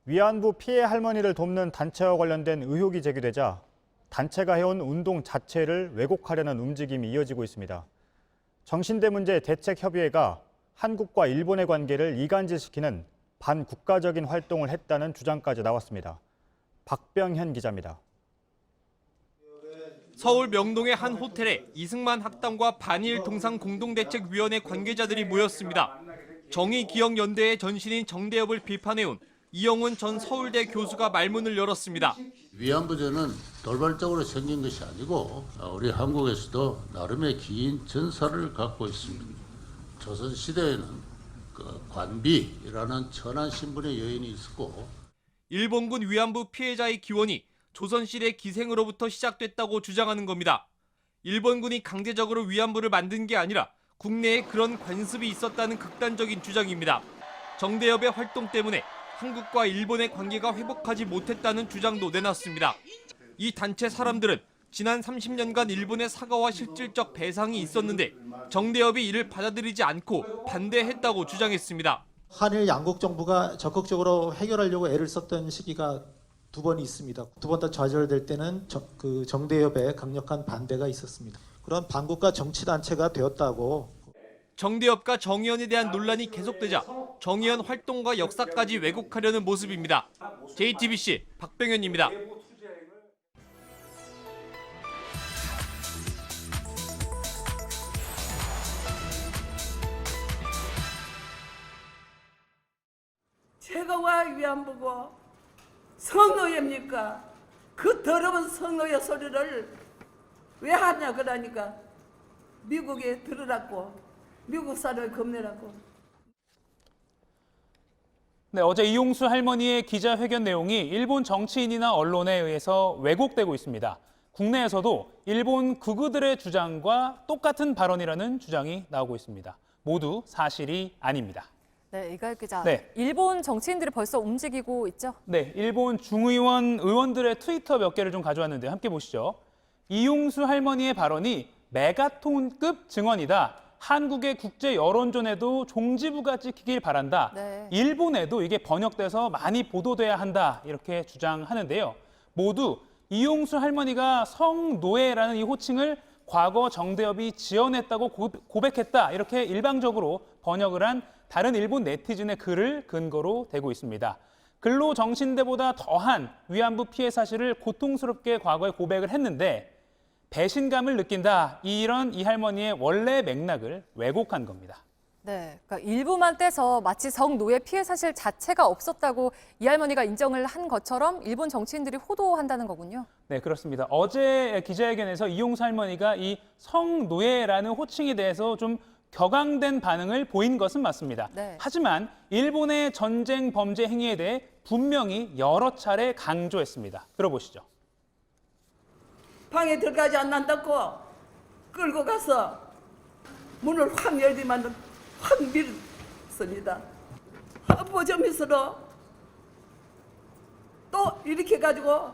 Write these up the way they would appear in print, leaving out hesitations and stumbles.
위안부 피해 할머니를 돕는 단체와 관련된 의혹이 제기되자 단체가 해온 운동 자체를 왜곡하려는 움직임이 이어지고 있습니다. 정신대 문제 대책협의회가 한국과 일본의 관계를 이간질시키는 반국가적인 활동을 했다는 주장까지 나왔습니다. 박병현 기자입니다. 서울 명동의 한 호텔에 이승만 학당과 반일 동상공동대책위원회 관계자들이 모였습니다. 정의기억연대의 전신인 정대협을 비판해온 이영훈 전 서울대 교수가 말문을 열었습니다. 위안부제는 돌발적으로 생긴 것이 아니고 우리 한국에서도 나름의 긴 전사를 갖고 있습니다. 조선시대에는 관비라는 천한 신분의 여인이 있었고 일본군 위안부 피해자의 기원이 조선시대 기생으로부터 시작됐다고 주장하는 겁니다. 일본군이 강제적으로 위안부를 만든 게 아니라 국내에 그런 관습이 있었다는 극단적인 주장입니다. 정대협의 활동 때문에 한국과 일본의 관계가 회복하지 못했다는 주장도 내놨습니다. 이 단체 사람들은 지난 30년간 일본의 사과와 실질적 배상이 있었는데 정대협이 이를 받아들이지 않고 반대했다고 주장했습니다. 한일 양국 정부가 적극적으로 해결하려고 애를 썼던 시기가 두 번 있습니다. 두 번 다 좌절될 때는 정대협의 강력한 반대가 있었습니다. 그런 반국가 정치단체가 되었다고. 정대협과 정의연에 대한 논란이 계속되자 정의연 활동과 역사까지 왜곡하려는 모습입니다. JTBC 박병현입니다. 최고가 위안부고 성노예입니까? 그 더러운 성노예 소리를 왜 하냐 그러니까 미국에 들으라고 미국 사람을 겁내라고. 네, 어제 이용수 할머니의 기자회견 내용이 일본 정치인이나 언론에 의해서 왜곡되고 있습니다. 국내에서도 일본 극우들의 주장과 똑같은 발언이라는 주장이 나오고 있습니다. 모두 사실이 아닙니다. 네, 이가혁 기자. 네. 일본 정치인들이 벌써 움직이고 있죠? 네, 일본 의원들의 트위터 몇 개를 좀 가져왔는데 함께 보시죠. 이용수 할머니의 발언이 메가톤급 증언이다. 한국의 국제 여론전에도 종지부가 찍히길 바란다. 네. 일본에도 이게 번역돼서 많이 보도돼야 한다. 이렇게 주장하는데요. 모두 이용수 할머니가 성노예라는 이 호칭을 과거 정대협이 지어냈다고 고백했다. 이렇게 일방적으로 번역을 한 다른 일본 네티즌의 글을 근거로 대고 있습니다. 근로정신대보다 더한 위안부 피해 사실을 고통스럽게 과거에 고백을 했는데 배신감을 느낀다. 이런 이 할머니의 원래 맥락을 왜곡한 겁니다. 네, 그러니까 일부만 떼서 마치 성노예 피해 사실 자체가 없었다고 이 할머니가 인정을 한 것처럼 일본 정치인들이 호도한다는 거군요. 네, 그렇습니다. 어제 기자회견에서 이용수 할머니가 이 성노예라는 호칭에 대해서 좀 격앙된 반응을 보인 것은 맞습니다. 네. 하지만 일본의 전쟁 범죄 행위에 대해 분명히 여러 차례 강조했습니다. 들어보시죠. 방에 들어가지 않는다고 끌고 가서 문을 확 열더만 확 밀었습니다. 보점에서도 또 이렇게 가지고.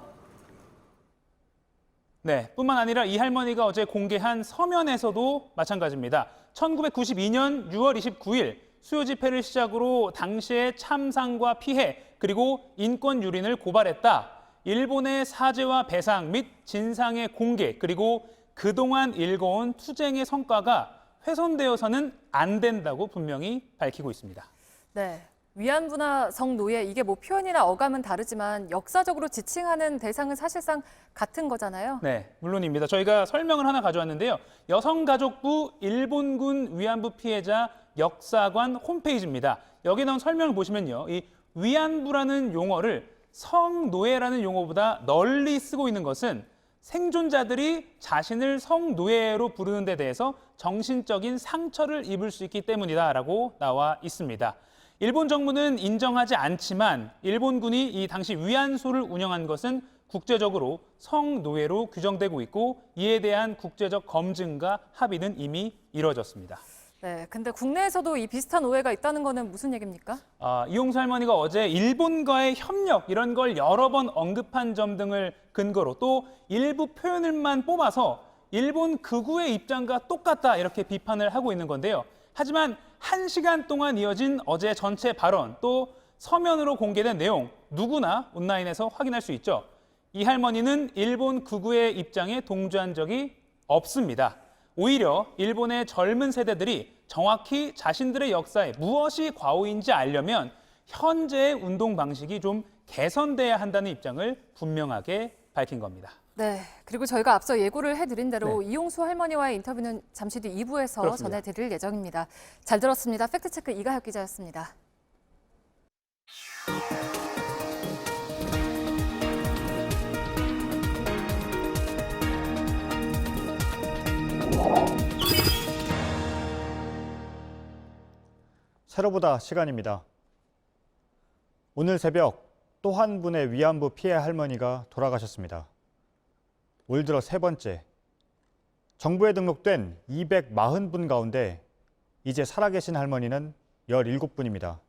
네, 뿐만 아니라 이 할머니가 어제 공개한 서면에서도 마찬가지입니다. 1992년 6월 29일 수요 집회를 시작으로 당시의 참상과 피해 그리고 인권 유린을 고발했다. 일본의 사죄와 배상 및 진상의 공개 그리고 그동안 일궈온 투쟁의 성과가 훼손되어서는 안 된다고 분명히 밝히고 있습니다. 네, 위안부나 성노예 이게 뭐 표현이나 어감은 다르지만 역사적으로 지칭하는 대상은 사실상 같은 거잖아요. 네, 물론입니다. 저희가 설명을 하나 가져왔는데요. 여성가족부 일본군 위안부 피해자 역사관 홈페이지입니다. 여기 나온 설명을 보시면요. 이 위안부라는 용어를 성노예라는 용어보다 널리 쓰고 있는 것은 생존자들이 자신을 성노예로 부르는 데 대해서 정신적인 상처를 입을 수 있기 때문이다라고 나와 있습니다. 일본 정부는 인정하지 않지만 일본군이 이 당시 위안소를 운영한 것은 국제적으로 성노예로 규정되고 있고 이에 대한 국제적 검증과 합의는 이미 이뤄졌습니다. 네, 근데 국내에서도 이 비슷한 오해가 있다는 거는 무슨 얘기입니까? 이용수 할머니가 어제 일본과의 협력 이런 걸 여러 번 언급한 점 등을 근거로 또 일부 표현을만 뽑아서 일본 극우의 입장과 똑같다 이렇게 비판을 하고 있는 건데요. 하지만 1시간 동안 이어진 어제 전체 발언 또 서면으로 공개된 내용 누구나 온라인에서 확인할 수 있죠. 이 할머니는 일본 극우의 입장에 동조한 적이 없습니다. 오히려 일본의 젊은 세대들이 정확히 자신들의 역사에 무엇이 과오인지 알려면 현재의 운동 방식이 좀 개선돼야 한다는 입장을 분명하게 밝힌 겁니다. 네, 그리고 저희가 앞서 예고를 해드린 대로 이용수 할머니와의 인터뷰는 잠시 뒤 2부에서 그렇습니다. 전해드릴 예정입니다. 잘 들었습니다. 팩트체크 이가혁 기자였습니다. 새로보다 시간입니다. 오늘 새벽 또 한 분의 위안부 피해 할머니가 돌아가셨습니다. 올 들어 세 번째. 정부에 등록된 240분 가운데 이제 살아계신 할머니는 17분입니다.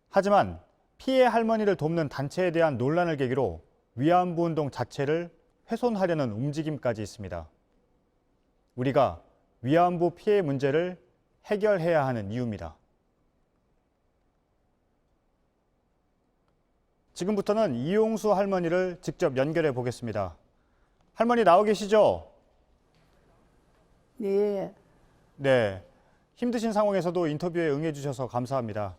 하지만 피해 할머니를 돕는 단체에 대한 논란을 계기로 위안부 운동 자체를 훼손하려는 움직임까지 있습니다. 우리가 위안부 피해 문제를 해결해야 하는 이유입니다. 지금부터는 이용수 할머니를 직접 연결해 보겠습니다. 할머니 나오 계시죠? 네. 네. 힘드신 상황에서도 인터뷰에 응해 주셔서 감사합니다.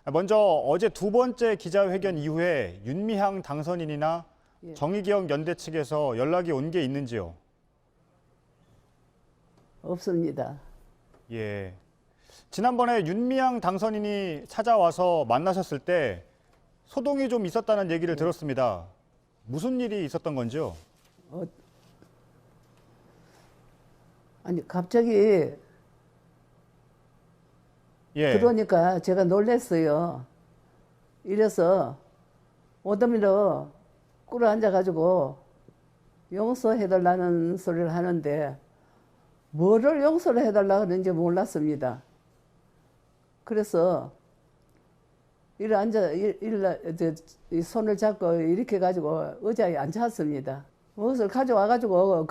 먼저 어제 두 번째 기자회견 이후에 윤미향 당선인이나 정의기억연대 측에서 연락이 온 게 있는지요? 없습니다. 예. 지난번에 윤미향 당선인이 찾아와서 만나셨을 때 소동이 좀 있었다는 얘기를 들었습니다. 무슨 일이 있었던 건지요? 아니 갑자기 예. 들어오니까 제가 놀랐어요. 이래서 오더미로 꿇어 앉아가지고 용서해달라는 소리를 하는데 뭐를 용서를 해달라 그러는지 몰랐습니다. 그래서 이래 앉아 이 손을 잡고 이렇게 가지고 의자에 앉았습니다. 무엇을 가져와가지고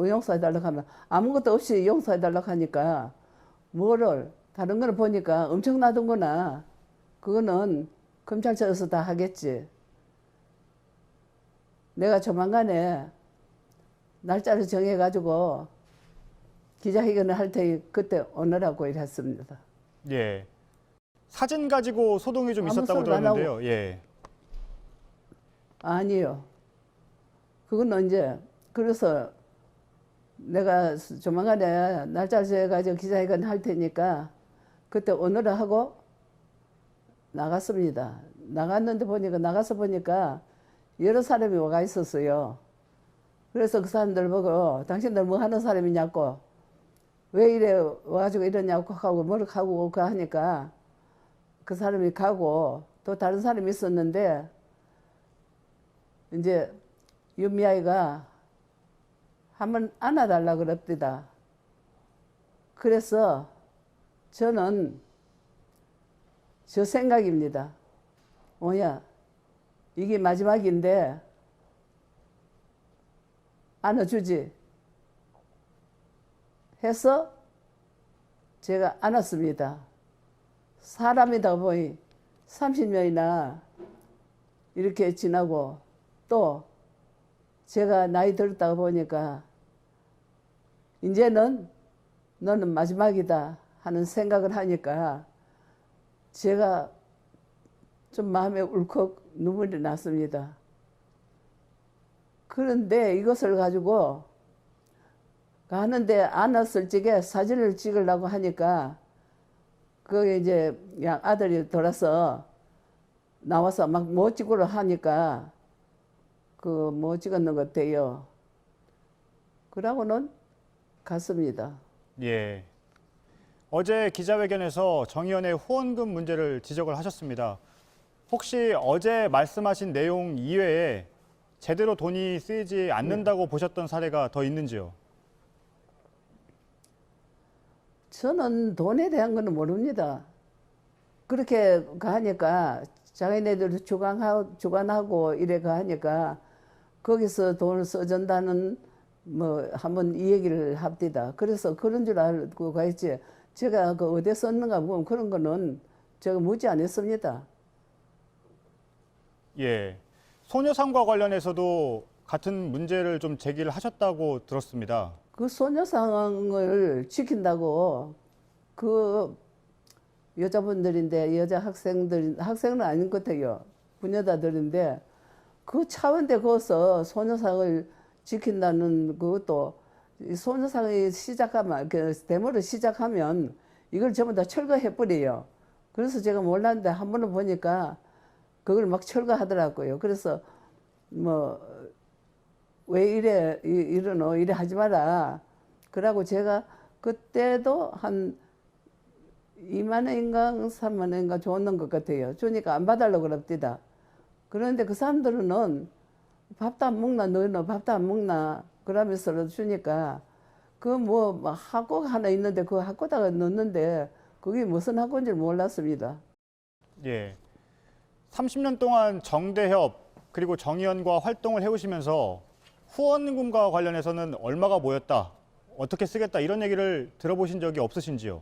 용서해달라고 하면 아무것도 없이 용서해달라고 하니까 뭐를 다른 거를 보니까 엄청나던구나. 그거는 검찰청에서 다 하겠지. 내가 조만간에 날짜를 정해가지고 기자회견을 할 테니 그때 오느라고 이랬습니다. 예. 사진 가지고 소동이 좀 아무 있었다고 소리도 안 하고. 들었는데요. 예. 아니요. 그건 언제? 그래서 내가 조만간에 날짜를 정해가지고 기자회견 할 테니까 그때 오느라 하고 나갔습니다. 나가서 보니까 여러 사람이 와가 있었어요. 그래서 그 사람들 보고 당신들 뭐 하는 사람이냐고 왜 이래 와가지고 이러냐고 하고 뭘 하고 그 하니까 그 사람이 가고 또 다른 사람이 있었는데 이제 윤미아이가 한번 안아달라 그럽디다. 그래서 저는 저 생각입니다. 뭐야 이게 마지막인데 안아주지 해서 제가 안았습니다. 사람이다 보니 30년이나 이렇게 지나고 또 제가 나이 들었다 보니까 이제는 너는 마지막이다 하는 생각을 하니까 제가 좀 마음에 울컥 눈물이 났습니다. 그런데 이것을 가지고 가는데 안았을 적에 사진을 찍으려고 하니까 그게 이제 아들이 돌아서 나와서 막 뭐 찍으려 하니까 그 뭐 찍었는 것 같아요. 그러고는 갔습니다. 예. 어제 기자회견에서 정의연의 후원금 문제를 지적을 하셨습니다. 혹시 어제 말씀하신 내용 이외에 제대로 돈이 쓰이지 않는다고 보셨던 사례가 더 있는지요? 저는 돈에 대한 거는 모릅니다. 그렇게 가니까 자기네들 주관하고 이래 가니까 거기서 돈을 써준다는 뭐 한번 이 얘기를 합디다. 그래서 그런 줄 알고 가있지. 제가 그 어디에 썼는가 보면 그런 거는 제가 묻지 않았습니다. 예. 소녀상과 관련해서도 같은 문제를 좀 제기를 하셨다고 들었습니다. 그 소녀상을 지킨다고 그 여자분들인데 여자 학생은 아닌 것 같아요. 부녀자들인데 그 차원대 거기서 소녀상을 지킨다는 그것도 이 소녀상이 시작하면 그 데모를 시작하면 이걸 전부 다 철거해 버려요. 그래서 제가 몰랐는데 한 번은 보니까 그걸 막 철거하더라고요. 그래서 뭐 왜 이러노 이래 하지 마라. 그러고 제가 그때도 한 2만 원인가 3만 원인가 줬는 것 같아요. 주니까 안 봐달라고 그럽디다. 그런데 그 사람들은 밥도 안 먹나 너는 밥도 안 먹나 그러면서 주니까 그 뭐 학교가 하나 있는데 그 학교다가 넣는데 그게 무슨 학교인지 몰랐습니다. 예. 30년 동안 정대협 그리고 정의연과 활동을 해오시면서 후원금과 관련해서는 얼마가 모였다, 어떻게 쓰겠다 이런 얘기를 들어보신 적이 없으신지요?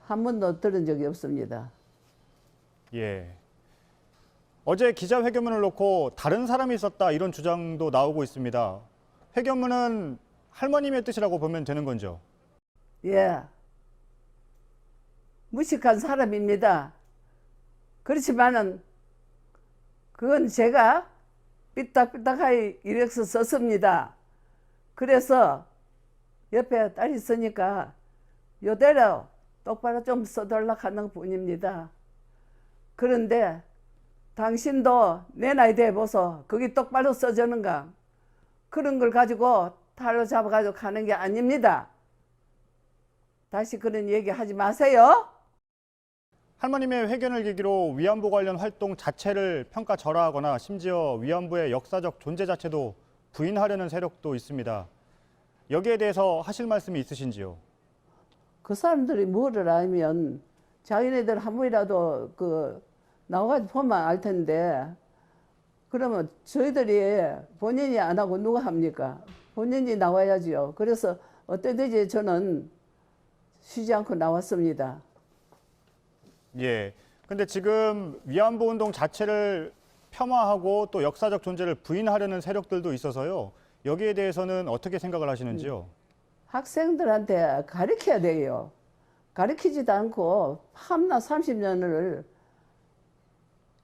한 번도 들은 적이 없습니다. 예. 어제 기자회견문을 놓고 다른 사람이 썼다 이런 주장도 나오고 있습니다. 회견문은 할머님의 뜻이라고 보면 되는 건죠? 예. 무식한 사람입니다. 그렇지만은 그건 제가 삐딱삐딱하게 이력서 썼습니다. 그래서 옆에 딸이 있으니까 요대로 똑바로 좀 써달라 하는 뿐입니다. 그런데 당신도 내 나이 돼 보소. 거기 똑바로 써주는가? 그런 걸 가지고 탈로 잡아가지고 가는 게 아닙니다. 다시 그런 얘기 하지 마세요. 할머님의 회견을 계기로 위안부 관련 활동 자체를 평가절하하거나 심지어 위안부의 역사적 존재 자체도 부인하려는 세력도 있습니다. 여기에 대해서 하실 말씀이 있으신지요? 그 사람들이 뭐를 알면 자기네들 한 번이라도 그 나와가지고 보면 알 텐데 그러면 저희들이 본인이 안 하고 누가 합니까? 본인이 나와야지요. 그래서 어때든지 저는 쉬지 않고 나왔습니다. 예. 근데 지금 위안부 운동 자체를 폄하하고 또 역사적 존재를 부인하려는 세력들도 있어서요. 여기에 대해서는 어떻게 생각을 하시는지요? 학생들한테 가르쳐야 돼요. 가르치지도 않고 함나 30년을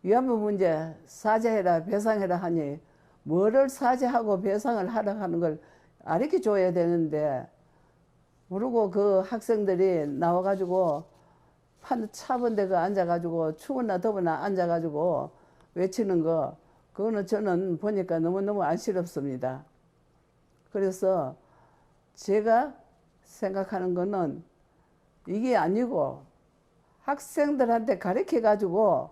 위안부 문제 사죄해라 배상해라 하니 뭐를 사죄하고 배상을 하라 하는 걸 가르쳐 줘야 되는데 모르고 그 학생들이 나와가지고 차번 데가 앉아가지고 추우나 더우나 앉아가지고 외치는 거 그거는 저는 보니까 너무너무 안쓰럽습니다. 그래서 제가 생각하는 거는 이게 아니고 학생들한테 가르쳐가지고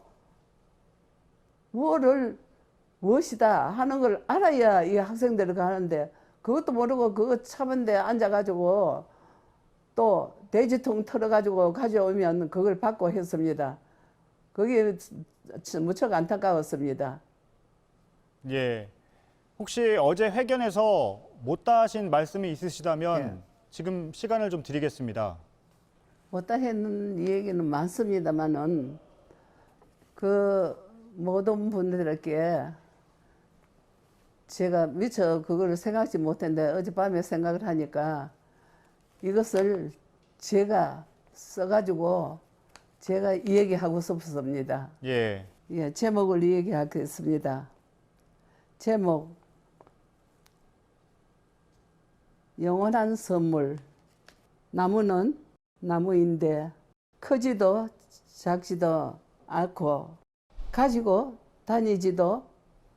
무엇이다 하는 걸 알아야 이 학생들이 가는데 그것도 모르고 그거 차번 데 앉아가지고 또 돼지통 털어가지고 가져오면 그걸 받고 했습니다. 그게 무척 안타까웠습니다. 예. 혹시 어제 회견에서 못다 하신 말씀이 있으시다면 예. 지금 시간을 좀 드리겠습니다. 못다 했는 얘기는 많습니다만은 그 모든 분들에게 제가 미처 그걸 생각하지 못했는데 어젯밤에 생각을 하니까 이것을 제가 써가지고 제가 이야기하고 싶습니다. 예. 예, 제목을 이야기하겠습니다. 제목 영원한 선물. 나무는 나무인데 크지도 작지도 않고 가지고 다니지도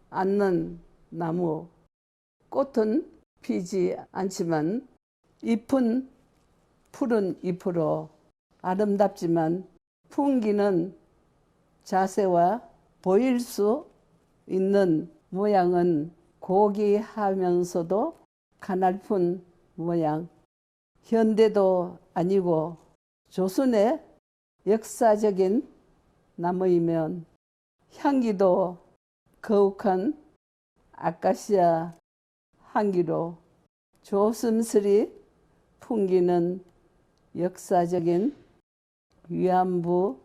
않는 나무. 꽃은 피지 않지만 잎은 푸른 잎으로 아름답지만 풍기는 자세와 보일 수 있는 모양은 고귀하면서도 가냘픈 모양. 현대도 아니고 조선의 역사적인 나무이면 향기도 거룩한 아카시아 향기로 조심스리 풍기는 역사적인 위안부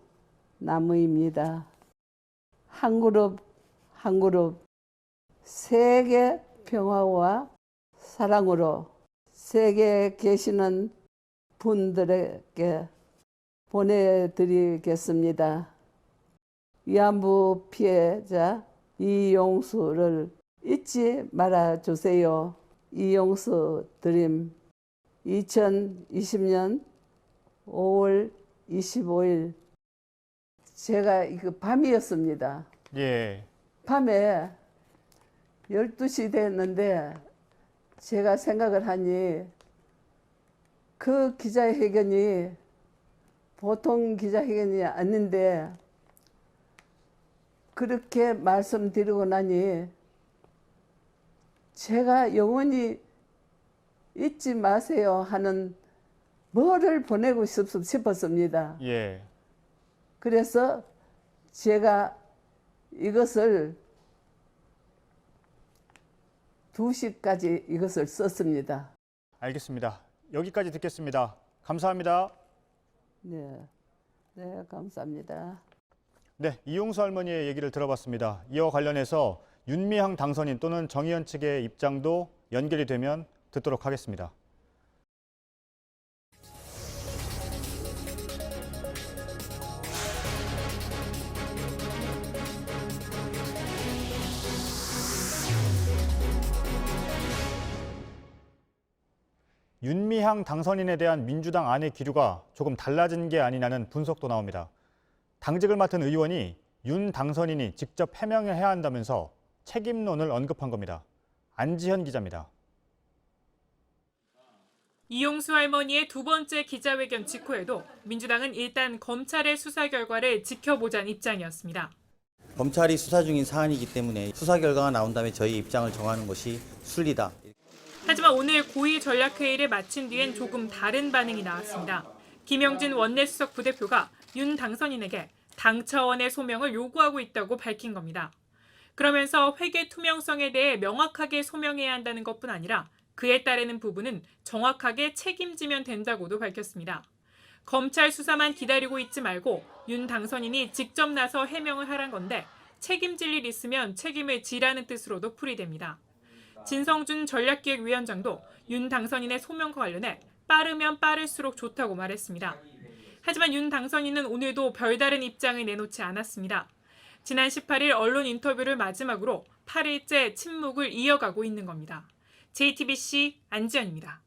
나무입니다. 한 그룹 세계 평화와 사랑으로 세계에 계시는 분들에게 보내드리겠습니다. 위안부 피해자 이용수를 잊지 말아주세요. 이용수 드림 2020년 5월 25일 제가 이거 밤이었습니다. 예. 밤에 12시 됐는데 제가 생각을 하니 그 기자회견이 보통 기자회견이 아닌데 그렇게 말씀드리고 나니 제가 영원히 잊지 마세요 하는 뭐를 보내고 싶었습니다. 예. 그래서 제가 이것을 2시까지 이것을 썼습니다. 알겠습니다. 여기까지 듣겠습니다. 감사합니다. 네, 감사합니다. 네, 이용수 할머니의 얘기를 들어봤습니다. 이와 관련해서 윤미향 당선인 또는 정의연 측의 입장도 연결이 되면 듣도록 하겠습니다. 윤미향 당선인에 대한 민주당 안의 기류가 조금 달라진 게 아니냐는 분석도 나옵니다. 당직을 맡은 의원이 윤 당선인이 직접 해명을 해야 한다면서 책임론을 언급한 겁니다. 안지현 기자입니다. 이용수 할머니의 두 번째 기자회견 직후에도 민주당은 일단 검찰의 수사 결과를 지켜보자는 입장이었습니다. 검찰이 수사 중인 사안이기 때문에 수사 결과가 나온 다음에 저희 입장을 정하는 것이 순리다. 하지만 오늘 고위 전략회의를 마친 뒤엔 조금 다른 반응이 나왔습니다. 김영진 원내수석 부대표가 윤 당선인에게 당 차원의 소명을 요구하고 있다고 밝힌 겁니다. 그러면서 회계 투명성에 대해 명확하게 소명해야 한다는 것뿐 아니라 그에 따르는 부분은 정확하게 책임지면 된다고도 밝혔습니다. 검찰 수사만 기다리고 있지 말고 윤 당선인이 직접 나서 해명을 하란 건데 책임질 일 있으면 책임을 지라는 뜻으로도 풀이됩니다. 진성준 전략기획위원장도 윤 당선인의 소명과 관련해 빠르면 빠를수록 좋다고 말했습니다. 하지만 윤 당선인은 오늘도 별다른 입장을 내놓지 않았습니다. 지난 18일 언론 인터뷰를 마지막으로 8일째 침묵을 이어가고 있는 겁니다. JTBC 안지연입니다.